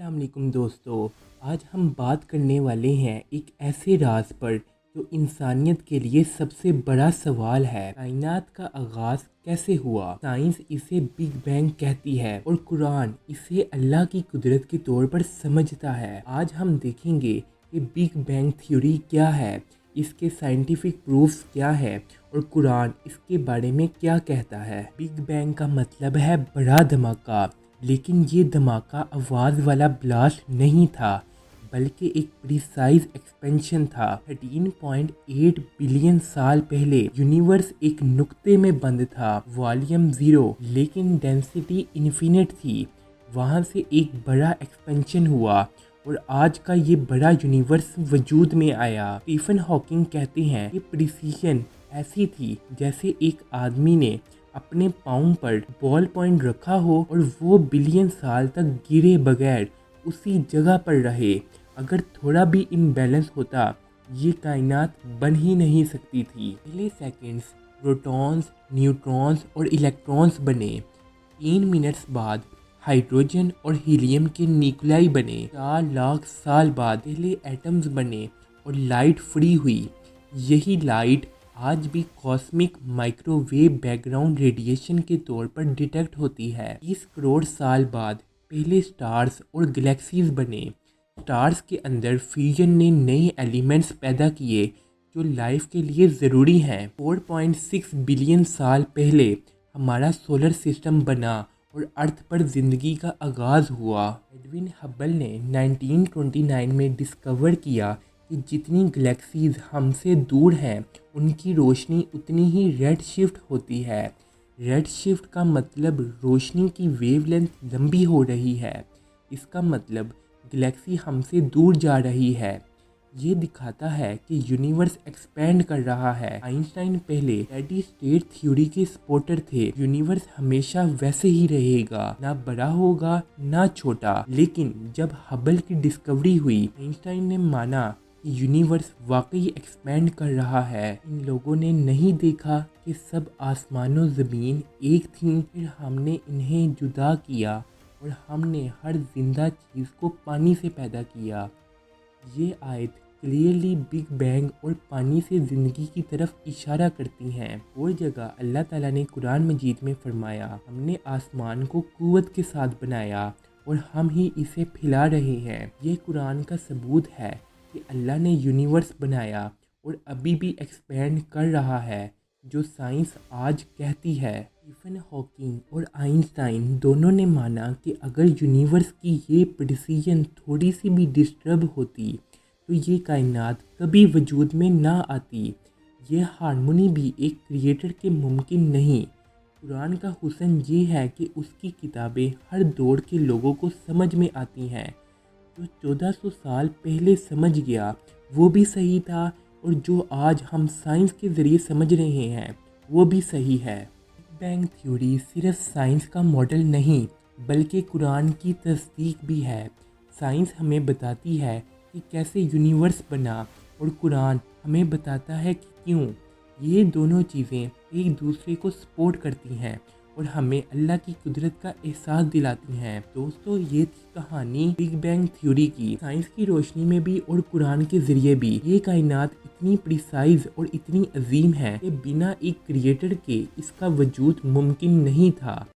अस्सलाम वालेकुम दोस्तों। आज हम बात करने वाले हैं एक ऐसे राज पर जो इंसानियत के लिए सबसे बड़ा सवाल है। कायनात का आगाज़ कैसे हुआ? साइंस इसे बिग बैंग कहती है और कुरान इसे अल्लाह की कुदरत के तौर पर समझता है। आज हम देखेंगे कि बिग बैंग थ्योरी क्या है, इसके साइंटिफिक प्रूफ्स क्या है और कुरान इसके बारे में क्या कहता है। बिग बैंग का मतलब है बड़ा धमाका, लेकिन ये धमाका आवाज़ वाला ब्लास्ट नहीं था, बल्कि एक प्रिसाइज एक्सपेंशन था। 13.8 बिलियन साल पहले यूनिवर्स एक नुक्ते में बंद था, वॉल्यूम 0, लेकिन डेंसिटी इन्फिनिट थी। वहाँ से एक बड़ा एक्सपेंशन हुआ और आज का ये बड़ा यूनिवर्स वजूद में आया। स्टीफन हॉकिंग कहते हैं कि प्रिसीशन ऐसी थी जैसे एक आदमी ने अपने पाँव पर बॉल पॉइंट रखा हो और वो बिलियन साल तक गिरे बगैर उसी जगह पर रहे। अगर थोड़ा भी इम्बैलेंस होता ये कायनात बन ही नहीं सकती थी। पहले सेकंड्स प्रोटॉन्स, न्यूट्रॉन्स और इलेक्ट्रॉन्स बने। 3 मिनट्स बाद हाइड्रोजन और हीलियम के न्यूक्लियाई बने। 4 लाख साल बाद पहले एटम्स बने और लाइट फ्री हुई। यही लाइट आज भी कॉस्मिक माइक्रोवेव बैकग्राउंड रेडिएशन के तौर पर डिटेक्ट होती है। 30 करोड़ साल बाद पहले स्टार्स और गैलेक्सीज बने। स्टार्स के अंदर फ्यूजन ने नए एलिमेंट्स पैदा किए जो लाइफ के लिए ज़रूरी हैं। 4.6 बिलियन साल पहले हमारा सोलर सिस्टम बना और अर्थ पर ज़िंदगी का आगाज़ हुआ। एडविन हबल ने 1929 में डिस्कवर किया कि जितनी गैलेक्सीज हमसे दूर हैं उनकी रोशनी उतनी ही रेड शिफ्ट होती है। रेड शिफ्ट का मतलब रोशनी की वेवलेंथ लंबी हो रही है। इसका मतलब गैलेक्सी हमसे दूर जा रही है। ये दिखाता है कि यूनिवर्स एक्सपेंड कर रहा है। आइंस्टाइन पहले स्टेडी स्टेट थ्योरी के सपोर्टर थे। यूनिवर्स हमेशा वैसे ही रहेगा, ना बड़ा होगा ना छोटा। लेकिन जब हबल की डिस्कवरी हुई, आइंस्टाइन ने माना कि यूनिवर्स वाकई एक्सपेंड कर रहा है। इन लोगों ने नहीं देखा कि सब आसमानों ज़मीन एक थी, फिर हमने इन्हें जुदा किया और हमने हर जिंदा चीज़ को पानी से पैदा किया। ये आयत क्लियरली बिग बैंग और पानी से ज़िंदगी की तरफ इशारा करती हैं। और जगह अल्लाह ताला ने कुरान मजीद में फरमाया, हमने आसमान को कुव्वत के साथ बनाया और हम ही इसे फैला रहे हैं। ये कुरान का सबूत है कि अल्लाह ने यूनिवर्स बनाया और अभी भी एक्सपेंड कर रहा है, जो साइंस आज कहती है। स्टीफन हॉकिंग और आइंस्टाइन दोनों ने माना कि अगर यूनिवर्स की ये प्रिसीजन थोड़ी सी भी डिस्टर्ब होती तो ये कायनात कभी वजूद में ना आती। ये हारमोनी भी एक क्रिएटर के मुमकिन नहीं। कुरान का हुस्न ये है कि उसकी किताबें हर दौर के लोगों को समझ में आती हैं। जो 1400 साल पहले समझ गया वो भी सही था और जो आज हम साइंस के ज़रिए समझ रहे हैं वो भी सही है। बिग बैंग थ्योरी सिर्फ साइंस का मॉडल नहीं बल्कि कुरान की तस्दीक भी है। साइंस हमें बताती है कि कैसे यूनिवर्स बना और कुरान हमें बताता है कि क्यों। ये दोनों चीज़ें एक दूसरे को सपोर्ट करती हैं और हमें अल्लाह की कुदरत का एहसास दिलाती हैं। दोस्तों, ये थी कहानी बिग बैंग थ्योरी की। साइंस की रोशनी में भी और कुरान के ज़रिए भी ये कायनात इतनी प्रिसाइज और इतनी अजीम है कि बिना एक क्रिएटर के इसका वजूद मुमकिन नहीं था।